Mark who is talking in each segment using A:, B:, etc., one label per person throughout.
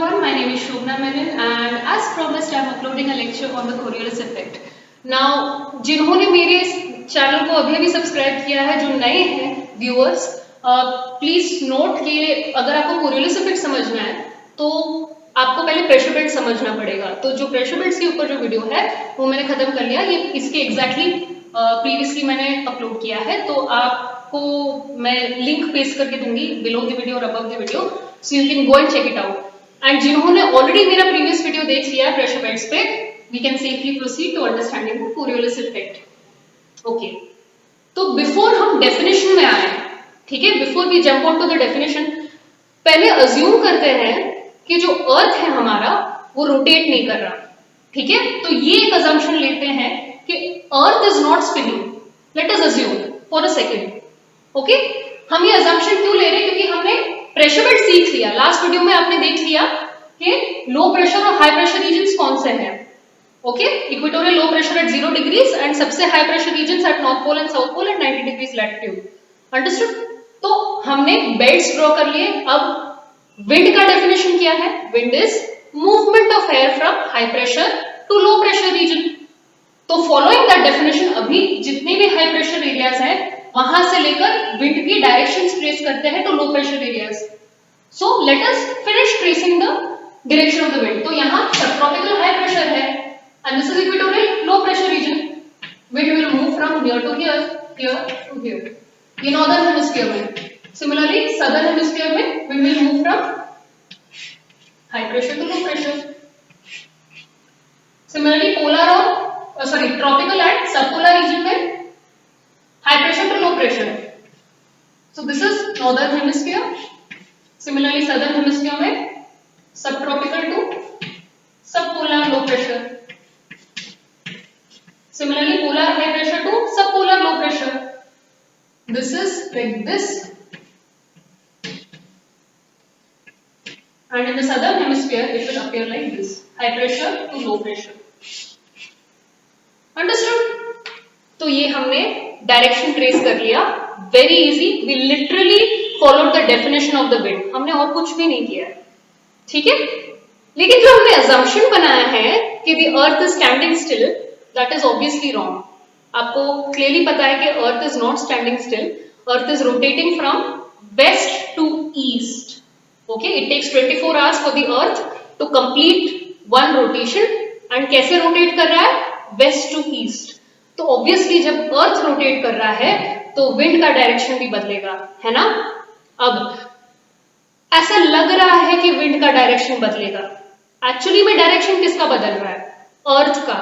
A: everyone, my name is Shobna Menon and as promised I am uploading a lecture on the Coriolis effect. Now, जिन्होंने मेरे channel को अभी subscribe किया है, जो नए हैं व्यूअर्स, प्लीज नोट कि अगर आपको Coriolis effect समझना है तो आपको पहले प्रेशर बेल्ट समझना पड़ेगा। तो जो प्रेशर बेल्ट्स के ऊपर जो वीडियो है वो मैंने खत्म कर लिया, ये इसके एग्जैक्टली प्रीवियसली मैंने अपलोड किया है, तो आपको मैं लिंक पेस्ट करके दूंगी बिलो द वीडियो और above the video, so you can go and check it out. And जिन्होंने ऑलरेडी मेरा प्रीवियस वीडियो देख लिया है प्रेशर बेल्ट्स पे, we can safely proceed to understanding the Coriolis effect. Okay, तो बिफोर हम definition में आए, ठीक है, before we jump on to the definition, पहले अज्यूम करते हैं कि जो अर्थ है हमारा वो रोटेट नहीं कर रहा, ठीक है। तो ये एक अजम्पशन लेते हैं कि earth is not spinning. Let us assume for a second, okay. हम ये अजम्पशन क्यों ले रहे हैं? क्योंकि हमने प्रेशर बेल्ट सीख लिया, लास्ट वीडियो में आपने देख लिया कि लो प्रेशर और हाई प्रेशर रीजन्स कौन से हैं, okay. Equatorial low pressure at 0 degrees and सबसे high pressure regions at north pole and south pole at 90 degrees latitude. Understood? तो हमने बेल्ट्स ड्रॉ कर लिए। अब विंड का डेफिनेशन क्या है? Wind is movement of air from high pressure to low pressure region. तो फॉलोइंग दैट डेफिनेशन, अभी जितने भी हाई प्रेशर एरियाज हैं वहां से लेकर विंड की डायरेक्शंस ट्रेस करते हैं to low pressure areas. So let us finish tracing the direction of the wind. तो यहाँ सबट्रॉपिकल हाई प्रेशर है and this is equatorial low pressure region. Wind will move from here to here, here to here, ये northern hemisphere में। Similarly southern hemisphere में wind will move from high pressure to low pressure. Similarly polar और tropical and subpolar region में high pressure to low pressure. So this is northern hemisphere. Similarly southern hemisphere में subtropical to subpolar low pressure. Similarly polar high pressure to subpolar low pressure. This is like this. And in the southern hemisphere it will appear like this, high pressure to low pressure. Understood? तो ये हमने direction trace कर लिया, very easy. We literally followed the definition of the wind, हमने और कुछ भी नहीं किया, ठीक है। लेकिन जो हमने अजम्पशन बनाया है कि the earth is standing still, that is obviously wrong. आपको क्लियरली पता है कि earth is not standing still, earth is rotating from west to east, okay. It takes 24 hours for the earth to complete one rotation. And कैसे rotate कर रहा है? West to east. तो obviously जब अर्थ रोटेट कर रहा है तो विंड का डायरेक्शन भी बदलेगा, है ना। अब ऐसा लग रहा है कि विंड का डायरेक्शन बदलेगा, एक्चुअली में डायरेक्शन किसका बदल रहा है? अर्थ का।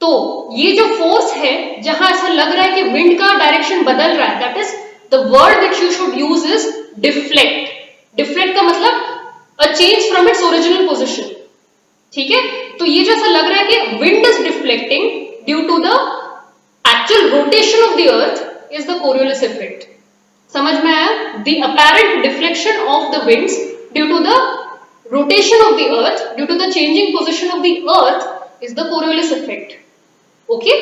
A: तो ये जो फोर्स है जहां ऐसा लग रहा है कि विंड का डायरेक्शन बदल रहा है, that is the word that you should use is deflect. Deflect का मतलब a change from its original position, ठीक है। तो ये जो ऐसा लग रहा है कि wind is deflecting due to the actual rotation of the earth is the Coriolis effect. समझ में आया? The apparent deflection of the winds due to the rotation of the earth, due to the changing position of the earth is the Coriolis effect. Okay?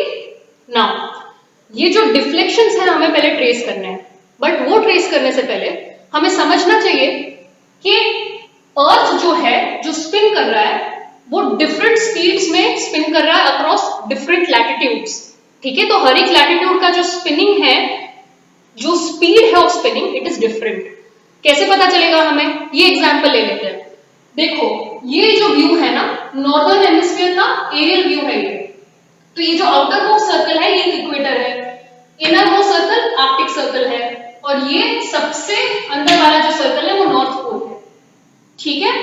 A: Now, ये जो deflections है हमें पहले trace करने हैं, but वो trace करने से पहले हमें समझना चाहिए कि earth जो है, जो spin कर रहा है, वो डिफरेंट स्पीड्स में स्पिन कर रहा है अक्रॉस डिफरेंट लैटिट्यूड्स, ठीक है। तो हर एक लैटिट्यूड का जो स्पिनिंग है, जो स्पीड है of spinning, it is different. कैसे पता चलेगा हमें? ये एग्जांपल ले लेते हैं। देखो ये जो व्यू है ना, नॉर्दर्न हेमिस्फीयर का एरियल व्यू है ये। तो ये जो आउटर मोस्ट सर्कल है ये इक्वेटर है, inner most circle Arctic circle है, और ये सबसे अंदर वाला जो सर्कल है वो नॉर्थ पोल है, ठीक है।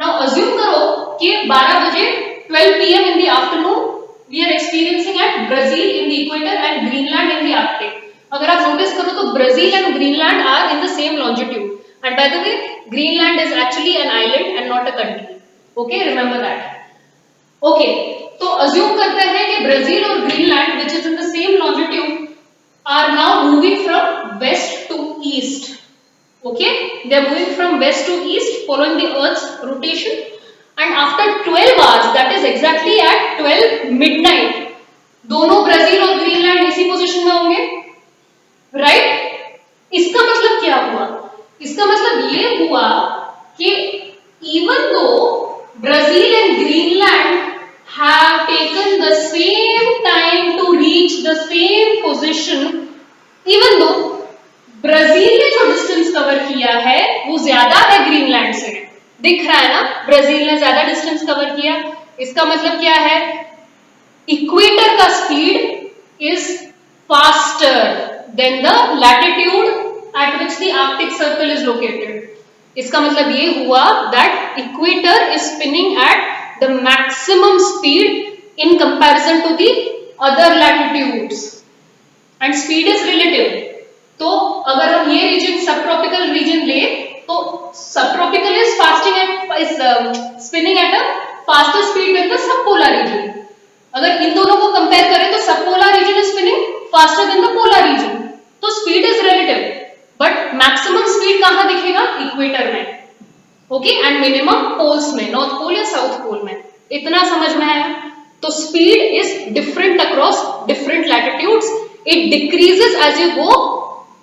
A: नाउ अज्यूम करो कि 12 बजे 12 PM in the afternoon we are experiencing at Brazil in the equator and Greenland in the Arctic. अगर आप नोटिस करो तो Brazil and Greenland are in the same longitude, and by the way Greenland is actually an island and not a country, okay, remember that. Okay, तो assume करते हैं कि Brazil और Greenland which is in the same longitude are now moving from west to east, okay, they are moving from west to east following the earth's rotation. And after 12 hours, that is exactly at 12 midnight, दोनों Brazil और Greenland इसी position में होंगे, right. इसका मतलब क्या हुआ? इसका मतलब ये हुआ कि इवन दो ज्यादा है ग्रीनलैंड से, दिख रहा है ना, ब्राजील ने ज्यादा डिस्टेंस कवर किया। इसका मतलब क्या है, इक्वेटर का speed is faster than the latitude at which the Arctic circle is located. इसका मतलब ये हुआ that equator is spinning at the maximum speed in comparison to the other latitudes, and speed is relative. तो अगर हम ये reason सब tropical reason ले, तो subtropical is fasting at spinning at a faster speed than the subpolar region. अगर इन दोनों को कंपेयर करें तो subpolar region is spinning faster than the polar region, तो speed is relative, but maximum speed कहां दिखेगा, equator में, ओके, एंड मिनिमम पोल्स में, नॉर्थ पोल या साउथ पोल में। इतना समझ में आया? तो speed is different across different latitudes, it decreases as you go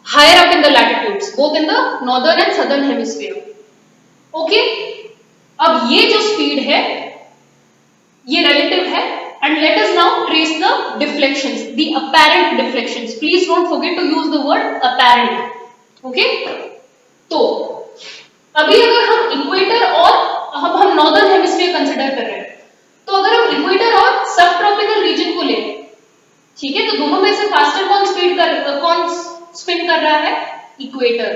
A: higher up in the latitudes, both in the northern and southern hemisphere. Okay? अब ये जो speed है, ये relative है, and let us now trace the deflections, the apparent deflections. Please don't forget to use the word apparent. Okay? तो अभी अगर हम इक्वेटर और हम नॉर्दर्न हेमिस्फीयर कंसिडर कर रहे हैं, तो अगर हम इक्वेटर और सब ट्रॉपिकल रीजन को लें, ठीक है, तो दोनों में से फास्टर कौन स्पिन कर रहा है, इक्वेटर,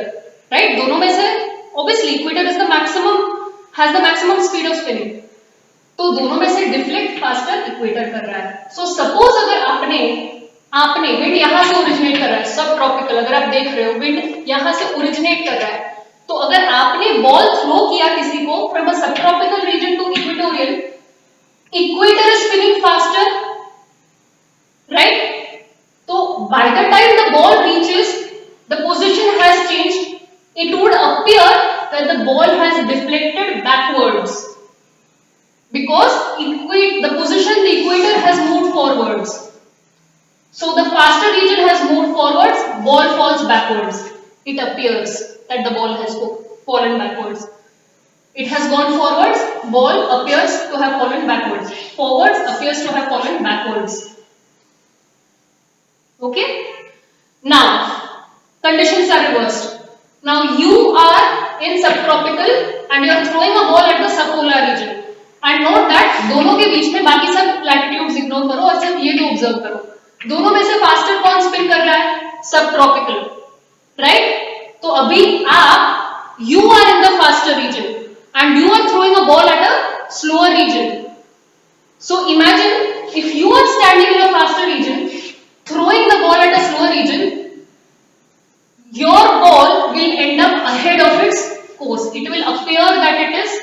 A: राइट? दोनों में से obviously equator is the maximum, has the maximum speed of spinning, तो दोनों में से डिफ्लेक्ट फास्टर इक्वेटर कर रहा है। सो सपोज अगर आपने विंड यहां से ओरिजिनेट कर रहा है, सब ट्रॉपिकल, अगर आप देख रहे हो विंड यहां से ओरिजिनेट कर रहा है, तो अगर आपने बॉल थ्रो किया किसी को from a sub tropical region to equatorial, equator is spinning faster, right? So by the time the ball reaches, the position has changed. It would appear that the ball has deflected backwards because the position, the equator has moved forwards. So the faster region has moved forwards, ball falls backwards. It appears that the ball has fallen backwards. It has gone forwards, ball appears to have fallen backwards. Forwards appears to have fallen backwards. Okay, now conditions are reversed. Now you are in subtropical and you are throwing a ball at the subpolar region, and note that दोनों के बीच में बाकी सब latitudes ignore करो और सिर्फ ये दो ऑब्जर्व करो, दोनों में से फास्टर कौन स्पिन कर रहा है, सबट्रॉपिकल, राइट? तो अभी आप you are in the faster region and you are throwing a ball at a slower region. So imagine if you are standing in a faster region throwing the ball at a slower region, your ball will end up ahead of its course. It will appear that it is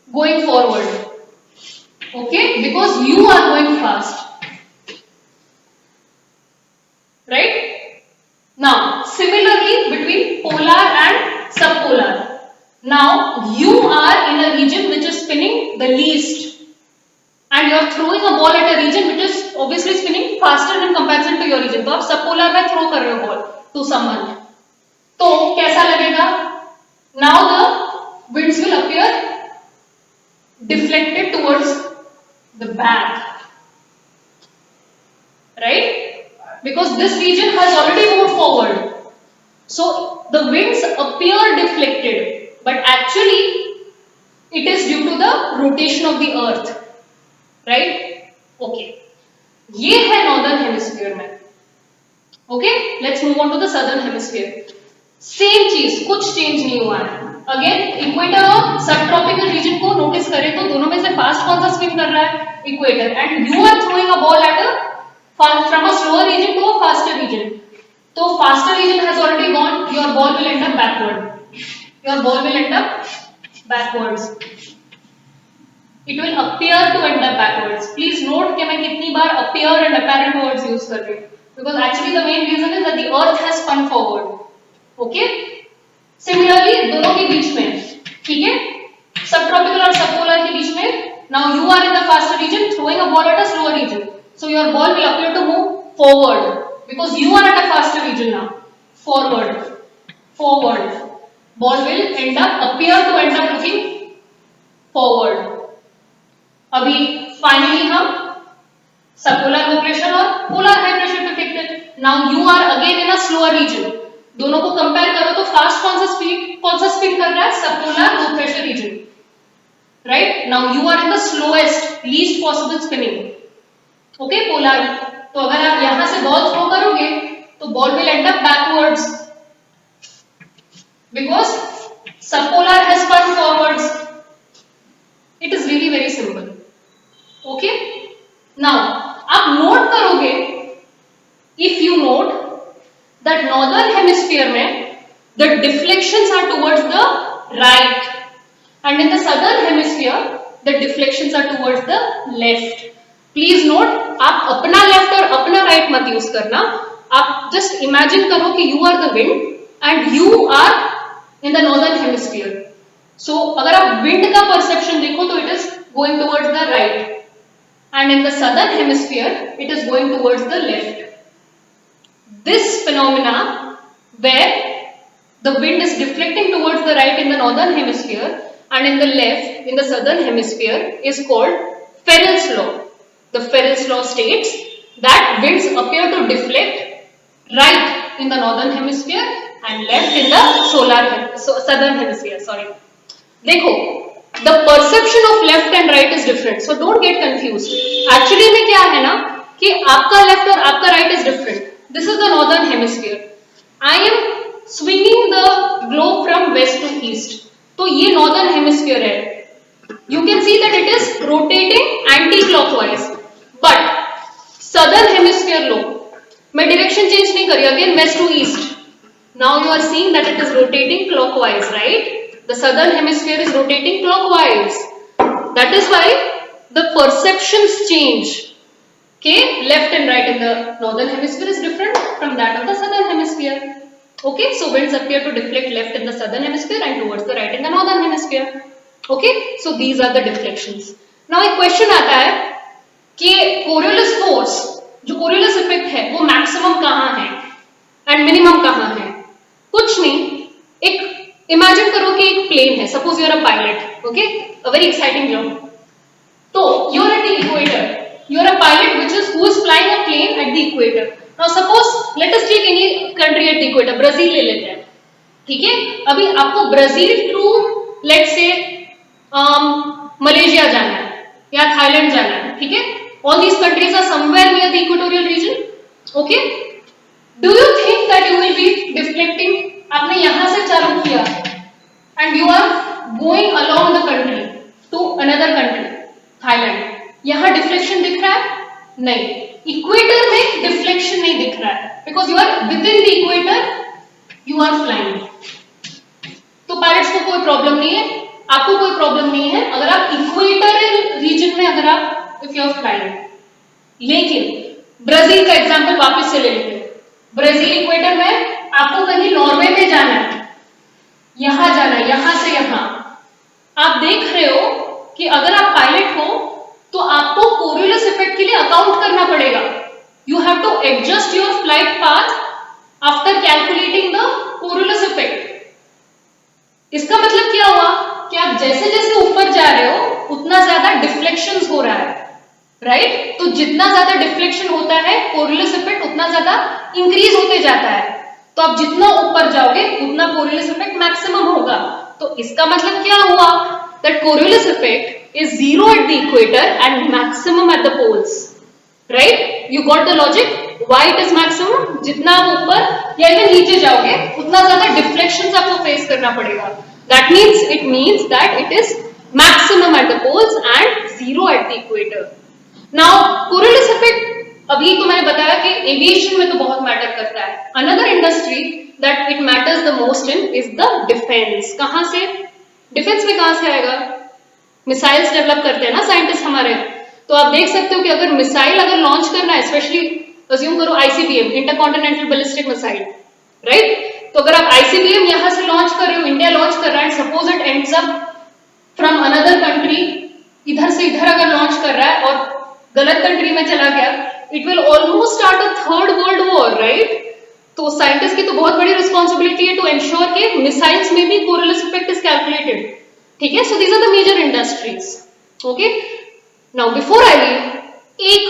A: going forward, okay, because you are going fast, right? Now similarly between polar and subpolar, now you are in a region which is spinning the least and you are throwing a ball at a region which is obviously spinning faster in comparison to your region. तो आप subpolar में throw कर रहे हो ball to someone, तो कैसा लगेगा? Now the winds will appear deflected towards the back, right? Because this region has already moved forward, so the winds appear deflected, but actually it is due to the rotation of the earth, right? Okay, ये है northern hemisphere में, okay, let's move on to the southern hemisphere. Same चीज, कुछ change नहीं हुआ है। Again equator और सब ट्रॉपिकल रीजन को नोटिस करें तो दोनों में से फास्ट कौन सा स्पिन कर रहा है, equator, and you are throwing a ball at a from a slower region to a faster region, तो faster region has already gone, your ball will end up backward, your ball will end up backwards, it will appear to end up backwards. Please note कि मैं कितनी बार appear and apparent words use कर रही हूँ, because actually the main reason is that the earth has spun forward. Okay? Similarly दोनों के बीच में, ठीक है, subtropical और subpolar के बीच में, now you are in the faster region throwing a ball at a slower region, so your ball will appear to move forward because you are at a faster region now. Forward, ball will appear to end up looking forward. अभी finally हम subpolar low pressure और polar high pressure पे देखते हैं। Now you are again in a slower region, दोनों को compare करो तो फास्ट कौन सा स्पिन कर रहा है? Subpolar low pressure region, right? Now you are in the slowest least possible spinning, okay, polar. तो अगर आप यहां से बॉल थ्रो करोगे तो ball will end up backwards because subpolar has spun forwards. It is really very simple, okay. Now आप note करोगे, if you note that northern hemisphere में the deflections are towards the right and in the southern hemisphere the deflections are towards the left. Please note, आप अपना left और अपना right मत use करना, आप जस्ट इमेजिन करो कि you are the wind and you are in the northern hemisphere. So अगर आप wind का perception देखो तो it is going towards the right and in the southern hemisphere it is going towards the left. This phenomena where the wind is deflecting towards the right in the northern hemisphere and in the left in the southern hemisphere is called Ferrel's law. The Ferrel's law states that winds appear to deflect right in the northern hemisphere and left in the southern hemisphere. Sorry. देखो, the perception of left and right is different, so don't get confused. Actually में क्या है ना कि आपका left और आपका right is different. This is the northern hemisphere. I am swinging the globe from west to east. तो ये नॉर्दर्न हेमिस्फीयर है, you can see that it is rotating anticlockwise, but southern hemisphere लो, मैं direction change नहीं करी, again west to east, now you are seeing that it is rotating clockwise, right? The southern hemisphere is rotating clockwise, that is why the perceptions change, के left and right in the northern hemisphere is different from that of the southern hemisphere. Okay, so winds appear to deflect left in the southern hemisphere and towards the right in the northern hemisphere. Okay, so these are the deflections. Now एक question आता है कि Coriolis force, जो Coriolis effect है, वो maximum कहाँ है and minimum कहाँ है? कुछ नहीं, एक imagine करो कि एक plane है, suppose you are a pilot, okay, a very exciting job. तो you are at the equator, you are a pilot who is flying a plane at the equator. Now suppose let us take any country at the equator, Brazil ले लेते हैं, ठीक है? अभी आपको Brazil to let's say Malaysia जाना है या थाईलैंड जाना है, ठीक है? All these countries are somewhere near the equatorial region, okay? Do you think that you will be deflecting? आपने यहां से चालू किया and you are going along the country to another country, Thailand, यहां डिफ्लेक्शन दिख रहा है? नहीं, इक्वेटर में डिफ्लेक्शन नहीं दिख रहा है because you are within the equator, you are flying. तो पायलट्स को कोई प्रॉब्लम नहीं है, आपको कोई प्रॉब्लम नहीं है अगर आप इक्वेटोरियल रीजन में अगर आप इफ यू आर फ्लाइंग. लेकिन ब्राजील का एग्जांपल वापस से ले लेते हैं. ब्राजील इक्वेटर में आपको कहीं नॉर्वे में जाना है, यहां जाना है, यहां से यहां. आप देख रहे हो कि अगर आप पायलट हो तो आपको कोरियोलिस इफेक्ट के लिए अकाउंट करना पड़ेगा. You have to adjust your flight path after calculating the Coriolis effect. इसका मतलब क्या हुआ कि आप जैसे जैसे ऊपर जा रहे हो उतना ज्यादा डिफ्लेक्शंस हो रहा है, राइट? तो जितना ज्यादा डिफ्लेक्शन होता है कोरियोलिस इफेक्ट उतना ज्यादा इंक्रीज होते जाता है. तो आप जितना ऊपर जाओगे उतना कोरियोलिस इफेक्ट मैक्सिमम होगा. तो इसका मतलब क्या हुआ that Coriolis effect is zero at the equator and maximum at the poles, right? You got the logic? Why it is maximum? जितना आप ऊपर या इवन नीचे जाओगे उतना ज्यादा डिफ्लेक्शंस आपको फेस करना पड़ेगा. That means that it is maximum at the poles and zero at the equator. Now Coriolis effect अभी तो मैंने बताया कि एविएशन में तो बहुत मैटर करता है. Another industry that it matters the most in is the defense. कहां से? डिफेंस में कहां से आएगा? मिसाइल्स डेवलप करते हैं ना साइंटिस्ट हमारे. तो आप देख सकते हो कि अगर मिसाइल अगर लॉन्च करना है, स्पेशली अज्यूम करो ICBM, intercontinental ballistic missile, right? तो अगर आप आईसीबीएम यहां से लॉन्च कर रहे हो, इंडिया लॉन्च कर रहा है, suppose it ends up from another country, इधर से इधर अगर लॉन्च कर रहा है और गलत कंट्री में चला गया, it will almost start a third world war, right? तो साइंटिस्ट की तो बहुत बड़ी रिस्पॉन्सिबिलिटी है टू एंश्योर कि मिसाइल्स में भी कोरियोलिस इफेक्ट इज कैलकुलेटेड, ठीक है? So these are the major industries. Okay, now before I leave एक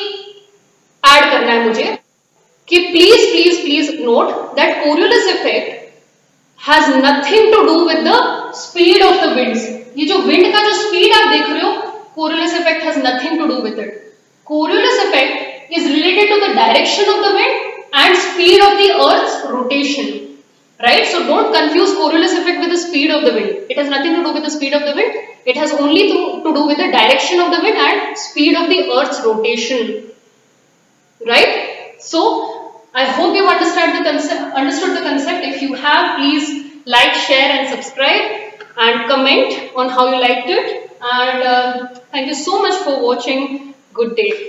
A: ऐड करना है मुझे कि please please please note that Coriolis effect has nothing to do with the speed of the winds. ये जो wind का जो speed आप देख रहे हो, Coriolis effect has nothing to do with it. Coriolis effect is related to the direction of the wind and speed of the Earth's rotation. Right? So don't confuse Coriolis effect with the speed of the wind. It has nothing to do with the speed of the wind. It has only to do with the direction of the wind and speed of the Earth's rotation. Right? So I hope you understood the concept. If you have, please like, share and subscribe and comment on how you liked it. And thank you so much for watching. Good day.